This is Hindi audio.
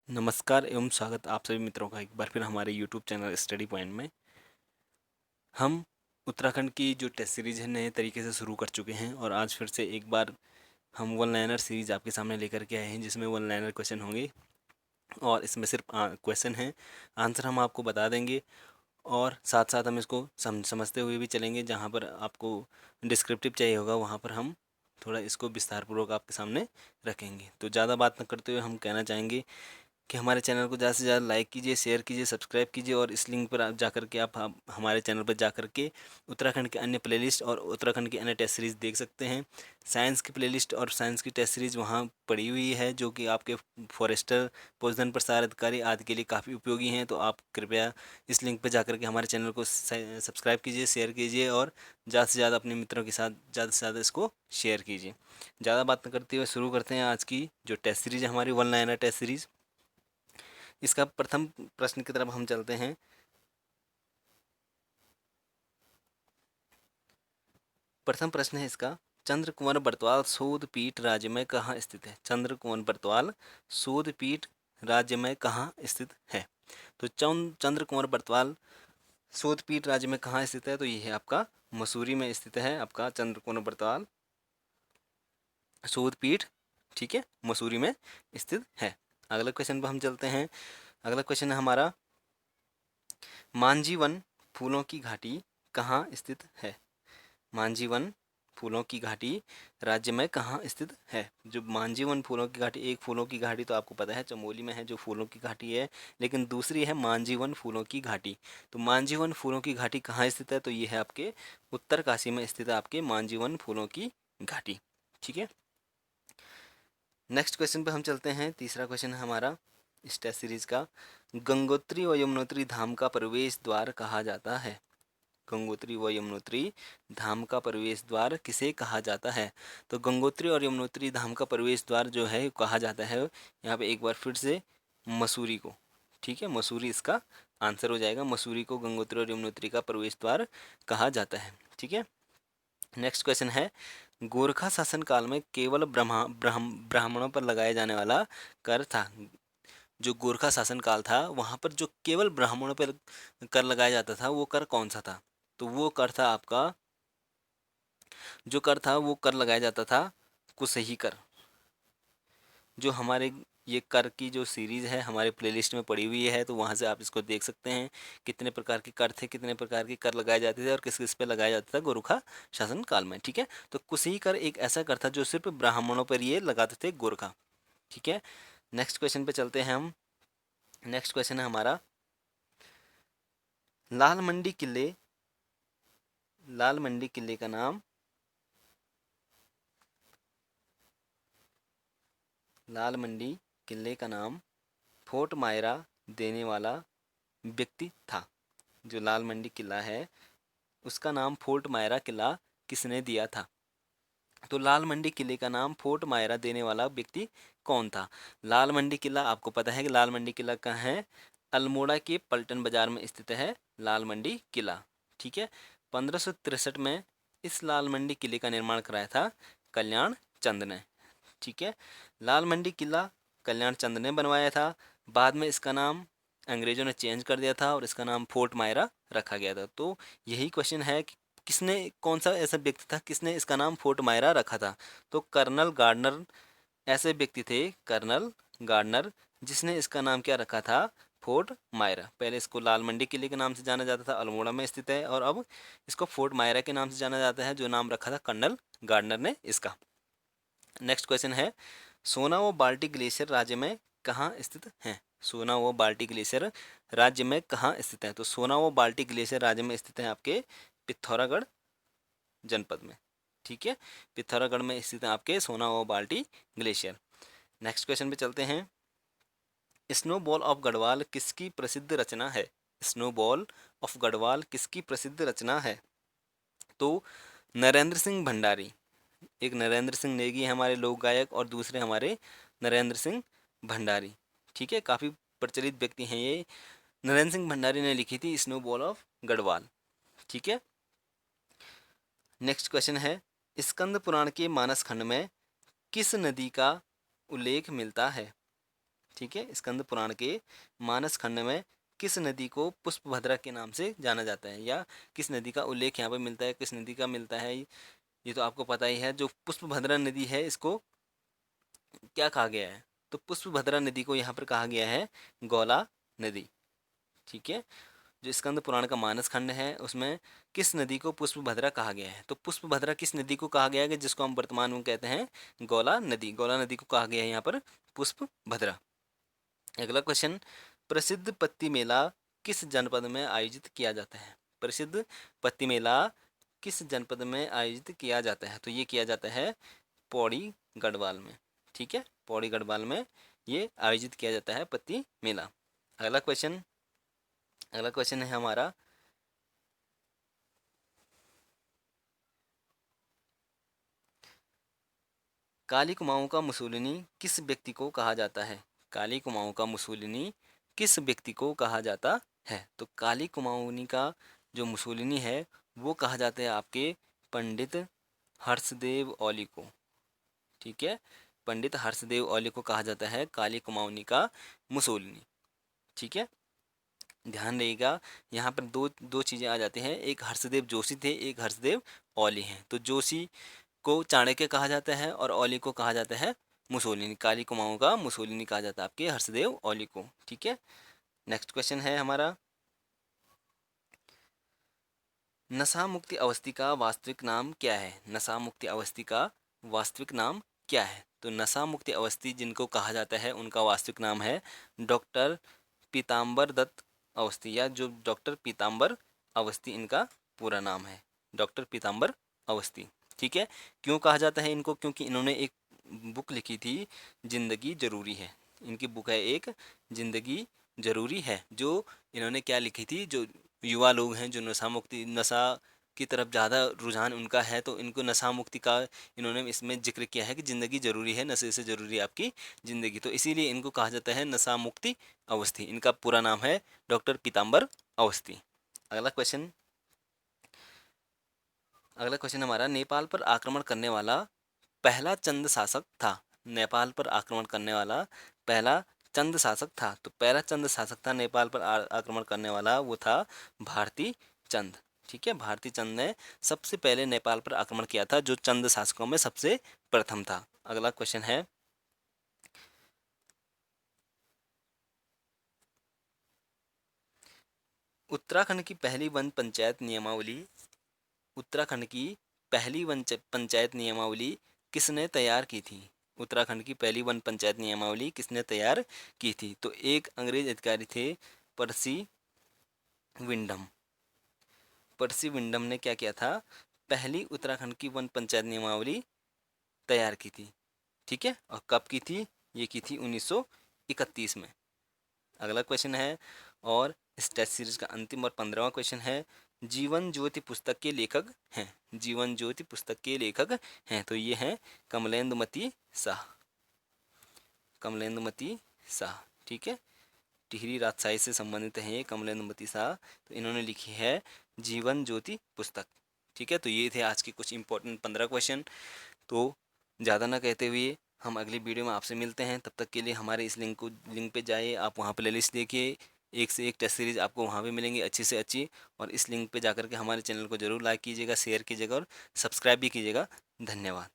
नमस्कार एवं स्वागत आप सभी मित्रों का एक बार फिर हमारे यूट्यूब चैनल स्टडी पॉइंट में। हम उत्तराखंड की जो टेस्ट सीरीज है नए तरीके से शुरू कर चुके हैं और आज फिर से एक बार हम वन लाइनर सीरीज आपके सामने लेकर के आए हैं जिसमें वन लाइनर क्वेश्चन होंगे और इसमें सिर्फ क्वेश्चन हैं, आंसर हम आपको बता देंगे और साथ साथ हम इसको समझते हुए भी चलेंगे। जहाँ पर आपको डिस्क्रिप्टिव चाहिए होगा वहाँ पर हम थोड़ा इसको विस्तारपूर्वक आपके सामने रखेंगे। तो ज़्यादा बात न करते हुए हम कहना चाहेंगे कि हमारे चैनल को ज़्यादा से ज़्यादा लाइक कीजिए, शेयर कीजिए, सब्सक्राइब कीजिए और इस लिंक पर आप जाकर के आप हमारे चैनल पर जाकर के उत्तराखंड के अन्य प्लेलिस्ट और उत्तराखंड की अन्य टेस्ट सीरीज़ देख सकते हैं। साइंस की प्लेलिस्ट और साइंस की टेस्ट सीरीज़ वहाँ पड़ी हुई है जो कि आपके फॉरेस्टर, पोषण प्रसार अधिकारी आदि के लिए काफ़ी उपयोगी हैं। तो आप कृपया इस लिंक पर जाकर के हमारे चैनल को सब्सक्राइब कीजिए, शेयर कीजिए और ज़्यादा से ज़्यादा अपने मित्रों के साथ ज़्यादा से ज़्यादा इसको शेयर कीजिए। ज़्यादा बात न करते हुए शुरू करते हैं आज की जो टेस्ट सीरीज़ है हमारी वन लाइनर टेस्ट सीरीज़। इसका प्रथम प्रश्न की तरफ हम चलते हैं। प्रथम प्रश्न है इसका, चंद्र कुंवर बर्तवाल शोध पीठ राज्य में कहाँ स्थित है? चंद्र कुंवर बर्तवाल शोध पीठ राज्य में कहाँ स्थित है? तो चंद्र कुंवर बर्तवाल शोध पीठ राज्य में कहाँ स्थित है? तो ये है आपका मसूरी में स्थित है आपका चंद्र कुंवर बर्तवाल शोध पीठ। ठीक है, मसूरी में स्थित है। अगला क्वेश्चन पर हम चलते हैं। अगला क्वेश्चन है हमारा, मांजीवन फूलों की घाटी कहाँ स्थित है? मांजीवन फूलों की घाटी राज्य में कहाँ स्थित है? जो मांजीवन फूलों की घाटी, एक फूलों की घाटी तो आपको पता है चमोली में है जो फूलों की घाटी है, लेकिन दूसरी है मांजीवन फूलों की घाटी। तो मांजीवन फूलों की घाटी कहाँ स्थित है? तो ये है आपके उत्तरकाशी में स्थित है आपके मांजीवन फूलों की घाटी। ठीक है, नेक्स्ट क्वेश्चन पे हम चलते हैं। तीसरा क्वेश्चन है हमारा इस टेस्ट सीरीज का, गंगोत्री व यमुनोत्री धाम का प्रवेश द्वार कहा जाता है? गंगोत्री व यमुनोत्री धाम का प्रवेश द्वार किसे कहा जाता है? तो गंगोत्री और यमुनोत्री धाम का प्रवेश द्वार जो है कहा जाता है यहाँ पे एक बार फिर से मसूरी को। ठीक है, मसूरी इसका आंसर हो जाएगा। मसूरी को गंगोत्री और यमुनोत्री का प्रवेश द्वार कहा जाता है। ठीक है, नेक्स्ट क्वेश्चन है, गोरखा शासन काल में केवल ब्राह्मणों पर लगाया जाने वाला कर था। जो गोरखा शासन काल था वहाँ पर जो केवल ब्राह्मणों पर कर लगाया जाता था वो कर कौन सा था? तो वो कर था आपका, जो कर था वो कर लगाया जाता था कुसही कर। जो हमारे ये कर की जो सीरीज़ है हमारे प्लेलिस्ट में पड़ी हुई है, तो वहाँ से आप इसको देख सकते हैं कितने प्रकार के कर थे, कितने प्रकार के कर लगाए जाते थे और किस किस पे लगाया जाता था गोरखा शासन काल में। ठीक है, तो कुसही कर एक ऐसा कर था जो सिर्फ ब्राह्मणों पर ये लगाते थे गोरखा। ठीक है, नेक्स्ट क्वेश्चन पे चलते हैं हम। नेक्स्ट क्वेश्चन है हमारा, लाल मंडी किले, लाल मंडी किले का नाम, लाल मंडी किले का नाम फोर्ट मायरा देने वाला व्यक्ति था। जो लाल मंडी किला है उसका नाम फोर्ट मायरा किला किसने दिया था? तो लाल मंडी किले का नाम फोर्ट मायरा देने वाला व्यक्ति कौन था? लाल मंडी किला आपको पता है कि लाल मंडी किला कहाँ है? अल्मोड़ा के पलटन बाजार में स्थित है लाल मंडी किला। ठीक है, 1563 में इस लाल मंडी किले का निर्माण कराया था कल्याण चंद ने। ठीक है, लाल मंडी किला कल्याण चंद ने बनवाया था। बाद में इसका नाम अंग्रेजों ने चेंज कर दिया था और इसका नाम फोर्ट मायरा रखा गया था। तो यही क्वेश्चन है कि किसने, कौन सा ऐसा व्यक्ति था किसने इसका नाम फोर्ट मायरा रखा था? तो कर्नल गार्डनर ऐसे व्यक्ति थे, कर्नल गार्डनर, जिसने इसका नाम क्या रखा था? फोर्ट मायरा। पहले इसको लाल मंडी किले के नाम से जाना जाता था, अल्मोड़ा में स्थित है, और अब इसको फोर्ट मायरा के नाम से जाना जाता है जो नाम रखा था कर्नल गार्डनर ने इसका। नेक्स्ट क्वेश्चन है, सोना व बाल्टी ग्लेशियर राज्य में कहाँ स्थित है? सोना व बाल्टी ग्लेशियर राज्य में कहाँ स्थित है? तो सोना व बाल्टी ग्लेशियर राज्य में स्थित है आपके पिथौरागढ़ जनपद में। ठीक है, पिथौरागढ़ में स्थित है आपके सोना व बाल्टी ग्लेशियर। नेक्स्ट क्वेश्चन पे चलते हैं। स्नोबॉल ऑफ गढ़वाल किसकी प्रसिद्ध रचना है? स्नोबॉल ऑफ गढ़वाल किसकी प्रसिद्ध रचना है? तो नरेंद्र सिंह भंडारी, एक नरेंद्र सिंह नेगी है हमारे लोक गायक और दूसरे हमारे नरेंद्र सिंह भंडारी। ठीक है, काफ़ी प्रचलित व्यक्ति हैं ये। नरेंद्र सिंह भंडारी ने लिखी थी स्नोबॉल ऑफ गढ़वाल। ठीक है, नेक्स्ट क्वेश्चन है, स्कंद पुराण के मानस खंड में किस नदी का उल्लेख मिलता है? ठीक है, स्कंद पुराण के मानस खंड में किस नदी को पुष्पभद्रा के नाम से जाना जाता है, या किस नदी का उल्लेख यहाँ पर मिलता है, किस नदी का मिलता है, ये तो आपको पता ही है। जो पुष्पभद्रा नदी है इसको क्या कहा गया है, तो पुष्पभद्रा नदी को यहाँ पर कहा गया है गौला नदी। ठीक है, जो स्कंद पुराण का मानस खंड है उसमें किस नदी को पुष्पभद्रा कहा गया है, तो पुष्पभद्रा किस नदी को कहा गया है जिसको हम वर्तमान में कहते हैं गौला नदी। गौला नदी को कहा गया है यहाँ पर पुष्पभद्रा। अगला क्वेश्चन, प्रसिद्ध पत्ती मेला किस जनपद में आयोजित किया जाता है। प्रसिद्ध पत्ती मेला किस जनपद में आयोजित किया जाता है, तो ये किया जाता है पौड़ी गढ़वाल में। ठीक है, पौड़ी गढ़वाल में ये आयोजित किया जाता है पत्ती मेला। अगला क्वेश्चन है हमारा, काली कुमाऊं का मुसोलिनी किस व्यक्ति को कहा जाता है। काली कुमाऊं का मुसोलिनी किस व्यक्ति को कहा जाता है, तो काली कुमाऊनी का जो मुसोलिनी है वो कहा जाता है आपके पंडित हर्षदेव औली को। ठीक है, पंडित हर्षदेव औली को कहा जाता है काली कुमाऊनी का मुसोलिनी। ठीक है, ध्यान रहेगा यहाँ पर दो दो चीज़ें आ जाती हैं, एक हर्षदेव जोशी थे, एक हर्षदेव औली हैं। तो जोशी को चाणक्य कहा जाता है और औली को कहा जाता है मुसोलिनी। काली कुमाऊं का मुसोलिनी कहा जाता है आपके हर्षदेव औली को। ठीक है, नेक्स्ट क्वेश्चन है हमारा, नशा मुक्ति अवस्थी का वास्तविक नाम क्या है। नशा मुक्ति अवस्थी का वास्तविक नाम क्या है, तो नशा मुक्ति अवस्थी जिनको कहा जाता है उनका वास्तविक नाम है डॉक्टर पीताम्बर दत्त अवस्थी, या जो डॉक्टर पीताम्बर अवस्थी इनका पूरा नाम है, डॉक्टर पीताम्बर अवस्थी। ठीक है, क्यों कहा जाता है इनको, क्योंकि इन्होंने एक बुक लिखी थी जिंदगी जरूरी है। इनकी बुक है एक जिंदगी जरूरी है, जो इन्होंने क्या लिखी थी, जो युवा लोग हैं जो नशा की तरफ ज़्यादा रुझान उनका है, तो इनको नशा मुक्ति का इन्होंने इसमें जिक्र किया है कि ज़िंदगी ज़रूरी है, नशे से ज़रूरी है आपकी ज़िंदगी, तो इसीलिए इनको कहा जाता है नशा मुक्ति अवस्थी। इनका पूरा नाम है डॉक्टर पीताम्बर अवस्थी। अगला क्वेश्चन हमारा, नेपाल पर आक्रमण करने वाला पहला चंद शासक था। नेपाल पर आक्रमण करने वाला पहला चंद शासक था, तो पहला चंद शासक था नेपाल पर आक्रमण करने वाला, वो था भारती चंद। ठीक है, भारती चंद ने सबसे पहले नेपाल पर आक्रमण किया था, जो चंद शासकों में सबसे प्रथम था। अगला क्वेश्चन है, उत्तराखंड की पहली वन पंचायत नियमावली, उत्तराखंड की पहली पंचायत नियमावली किसने तैयार की थी। उत्तराखंड की पहली वन पंचायत नियमावली किसने तैयार की थी, तो एक अंग्रेज अधिकारी थे पर्सी विंडम। पर्सी विंडम ने क्या किया था, पहली उत्तराखंड की वन पंचायत नियमावली तैयार की थी। ठीक है, और कब की थी, ये की थी 1931 में। अगला क्वेश्चन है, और इस टेस्ट सीरीज का अंतिम और 15वां क्वेश्चन है, जीवन ज्योति पुस्तक के लेखक हैं। जीवन ज्योति पुस्तक के लेखक हैं, तो ये हैं कमलेंदुमती शाह। कमलेंदुमती शाह, ठीक है, टिहरी राजशाही से संबंधित हैं ये कमलेंदुमती शाह, तो इन्होंने लिखी है जीवन ज्योति पुस्तक। ठीक है, तो ये थे आज के कुछ इंपॉर्टेंट 15 क्वेश्चन। तो ज़्यादा ना कहते हुए हम अगली वीडियो में आपसे मिलते हैं, तब तक के लिए हमारे इस लिंक पे जाइए, आप वहाँ प्ले लिस्ट देखिए, एक से एक टेस्ट सीरीज़ आपको वहाँ भी मिलेंगी अच्छी से अच्छी, और इस लिंक पे जाकर के हमारे चैनल को ज़रूर लाइक कीजिएगा, शेयर कीजिएगा और सब्सक्राइब भी कीजिएगा। धन्यवाद।